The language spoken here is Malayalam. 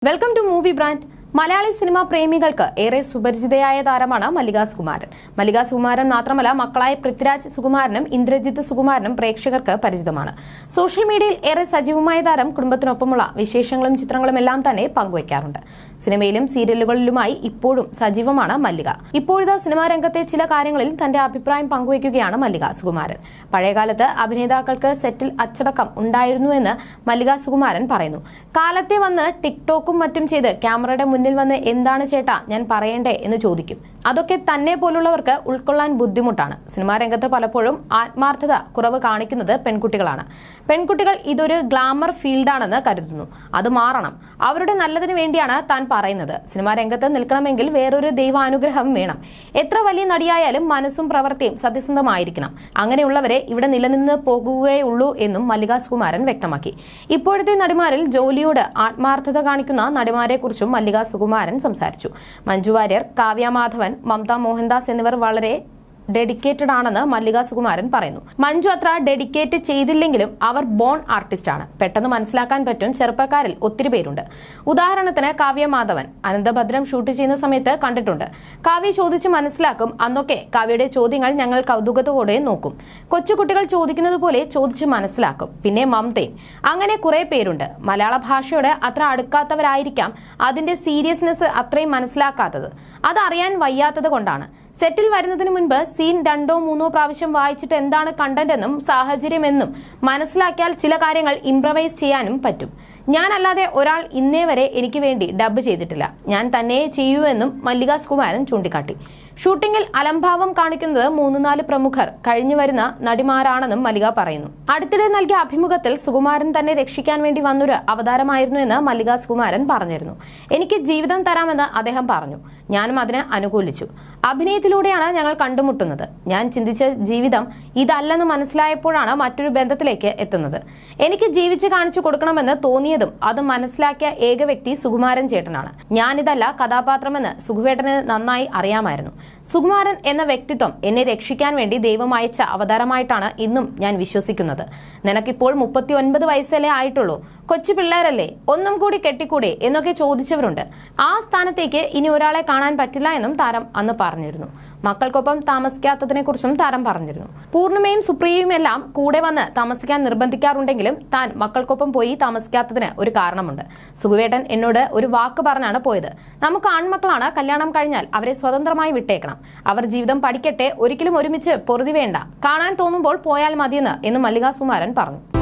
Welcome to movie brand. Malayali cinema പ്രേമികൾക്ക് ഏറെ സുപരിചിതയായ താരമാണ് മല്ലിക സുകുമാരൻ. മല്ലിക സുകുമാരൻ മാത്രമല്ല, മക്കളായ പൃഥ്വിരാജ് സുകുമാരനും ഇന്ദ്രജിത്ത് സുകുമാരനും പ്രേക്ഷകർക്ക് പരിചിതമാണ്. സോഷ്യൽ മീഡിയയിൽ ഏറെ സജീവമായ താരം കുടുംബത്തിനൊപ്പമുള്ള വിശേഷങ്ങളും ചിത്രങ്ങളും എല്ലാം തന്നെ പങ്കുവയ്ക്കാറുണ്ട്. സിനിമയിലും സീരിയലുകളിലുമായി ഇപ്പോഴും സജീവമാണ് മല്ലിക. ഇപ്പോഴത്തെ സിനിമാ രംഗത്തെ ചില കാര്യങ്ങളിൽ തന്റെ അഭിപ്രായം പങ്കുവയ്ക്കുകയാണ് മല്ലിക സുകുമാരൻ. പഴയകാലത്ത് അഭിനേതാക്കൾക്ക് സെറ്റിൽ അച്ചടക്കം ഉണ്ടായിരുന്നുവെന്ന് മല്ലിക സുകുമാരൻ പറയുന്നു. കാലത്തെ വന്ന് ടിക്ടോക്കും മറ്റും ചെയ്ത് ക്യാമറയുടെ മുന്നിൽ വന്ന് എന്താണ് ചേട്ടാ ഞാൻ പറയണ്ടേ എന്ന് ചോദിക്കും. അതൊക്കെ തന്നെ പോലുള്ളവർക്ക് ഉൾക്കൊള്ളാൻ ബുദ്ധിമുട്ടാണ്. സിനിമാ രംഗത്ത് പലപ്പോഴും ആത്മാർത്ഥത കുറവ് കാണിക്കുന്നത് പെൺകുട്ടികളാണ്. പെൺകുട്ടികൾ ഇതൊരു ഗ്ലാമർ ഫീൽഡാണെന്ന് കരുതുന്നു. അത് മാറണം. അവരുടെ നല്ലതിനു വേണ്ടിയാണ് താൻ പറയുന്നത്. സിനിമാ രംഗത്ത് നിൽക്കണമെങ്കിൽ വേറൊരു ദൈവാനുഗ്രഹം വേണം. എത്ര വലിയ നടിയായാലും മനസ്സും പ്രവൃത്തിയും സത്യസന്ധമായിരിക്കണം. അങ്ങനെയുള്ളവരെ ഇവിടെ നിലനിന്ന് പോകുകയുള്ളൂ എന്നും മല്ലിക സുകുമാരൻ വ്യക്തമാക്കി. ഇപ്പോഴത്തെ നടിമാരിൽ ജോലിയോട് ആത്മാർത്ഥത കാണിക്കുന്ന നടിമാരെ കുറിച്ചും മല്ലിക സുകുമാരൻ സംസാരിച്ചു. മഞ്ജു വാര്യർ, കാവ്യ മാധവൻ, മമത മോഹൻദാസ് എന്നിവർ വളരെ ഡെഡിക്കേറ്റഡ് ആണെന്ന് മല്ലിക സുകുമാരൻ പറയുന്നു. മഞ്ജു അത്ര ഡെഡിക്കേറ്റ് ചെയ്തില്ലെങ്കിലും അവർ ബോൺ ആർട്ടിസ്റ്റ് ആണ്. പെട്ടെന്ന് മനസ്സിലാക്കാൻ പറ്റും. ചെറുപ്പക്കാരിൽ ഒത്തിരി പേരുണ്ട്. ഉദാഹരണത്തിന് കാവ്യ മാധവൻ അനന്തഭദ്രം ഷൂട്ട് ചെയ്യുന്ന സമയത്ത് കണ്ടിട്ടുണ്ട്. കാവ്യ ചോദിച്ച് മനസ്സിലാക്കും. അന്നൊക്കെ കാവ്യയുടെ ചോദ്യങ്ങൾ ഞങ്ങൾ കൗതുകത്തോടെ നോക്കും. കൊച്ചുകുട്ടികൾ ചോദിക്കുന്നത് പോലെ ചോദിച്ച് മനസ്സിലാക്കും. പിന്നെ മമതയും. അങ്ങനെ കുറെ പേരുണ്ട്. മലയാള ഭാഷയോട് അത്ര അടുക്കാത്തവരായിരിക്കാം അതിന്റെ സീരിയസ്നെസ് അത്രയും മനസ്സിലാക്കാത്തത്. അതറിയാൻ വയ്യാത്തത് കൊണ്ടാണ്. സെറ്റിൽ വരുന്നതിന് മുൻപ് സീൻ 2 or 3 പ്രാവശ്യം വായിച്ചിട്ട് എന്താണ് കണ്ടന്റ് എന്നും സാഹചര്യമെന്നും മനസ്സിലാക്കിയാൽ ചില കാര്യങ്ങൾ ഇംപ്രവൈസ് ചെയ്യാനും പറ്റും. ഞാനല്ലാതെ ഒരാൾ ഇന്നേ വരെ എനിക്ക് വേണ്ടി ഡബ് ചെയ്തിട്ടില്ല. ഞാൻ തന്നെ ചെയ്യൂ എന്നും മല്ലിക സുകുമാരൻ ചൂണ്ടിക്കാട്ടി. ഷൂട്ടിംഗിൽ അലംഭാവം കാണിക്കുന്നത് 3-4 പ്രമുഖർ കഴിഞ്ഞു വരുന്ന നടിമാരാണെന്നും മല്ലിക പറയുന്നു. അടുത്തിടെ നൽകിയ അഭിമുഖത്തിൽ സുകുമാരൻ തന്നെ രക്ഷിക്കാൻ വേണ്ടി വന്നൊരു അവതാരമായിരുന്നു എന്ന് മല്ലിക സുകുമാരൻ പറഞ്ഞിരുന്നു. എനിക്ക് ജീവിതം തരാമെന്ന് അദ്ദേഹം പറഞ്ഞു. ഞാനും അതിന് അനുകൂലിച്ചു. അഭിനയത്തിലൂടെയാണ് ഞങ്ങൾ കണ്ടുമുട്ടുന്നത്. ഞാൻ ചിന്തിച്ച ജീവിതം ഇതല്ലെന്ന് മനസ്സിലായപ്പോഴാണ് മറ്റൊരു ബന്ധത്തിലേക്ക് എത്തുന്നത്. എനിക്ക് ജീവിച്ച് കാണിച്ചു കൊടുക്കണമെന്ന് തോന്നിയതും അത് മനസ്സിലാക്കിയ ഏക വ്യക്തി സുകുമാരൻ ചേട്ടനാണ്. ഞാനിതല്ല കഥാപാത്രമെന്ന് സുഖുവേട്ടന് നന്നായി അറിയാമായിരുന്നു. സുകുമാരൻ എന്ന വ്യക്തിത്വം എന്നെ രക്ഷിക്കാൻ വേണ്ടി ദൈവം അയച്ച അവതാരമായിട്ടാണ് ഇന്നും ഞാൻ വിശ്വസിക്കുന്നത്. നിനക്കിപ്പോൾ 39 വയസ്സല്ലേ ആയിട്ടുള്ളൂ, കൊച്ചു പിള്ളേരല്ലേ, ഒന്നും കൂടി കെട്ടിക്കൂടെ എന്നൊക്കെ ചോദിച്ചവരുണ്ട്. ആ സ്ഥാനത്തേക്ക് ഇനി ഒരാളെ കാണാൻ പറ്റില്ല എന്നും താരം അന്ന് പറഞ്ഞിരുന്നു. മക്കൾക്കൊപ്പം താമസിക്കാത്തതിനെ കുറിച്ചും താരം പറഞ്ഞിരുന്നു. പൂർണിമയും സുപ്രിയയും എല്ലാം കൂടെ വന്ന് താമസിക്കാൻ നിർബന്ധിക്കാറുണ്ടെങ്കിലും താൻ മക്കൾക്കൊപ്പം പോയി താമസിക്കാത്തതിന് ഒരു കാരണമുണ്ട്. സുഖുവേട്ടൻ എന്നോട് ഒരു വാക്ക് പറഞ്ഞാണ് പോയത്. നമുക്ക് ആൺമക്കളാണ്, കല്യാണം കഴിഞ്ഞാൽ അവരെ സ്വതന്ത്രമായി വിട്ടേക്കണം. അവർ ജീവിതം പഠിക്കട്ടെ, ഒരിക്കലും ഒരുമിച്ച് പൊറുതി വേണ്ട, കാണാൻ തോന്നുമ്പോൾ പോയാൽ മതിയെന്ന് എന്ന് മല്ലിക സുകുമാരൻ പറഞ്ഞു.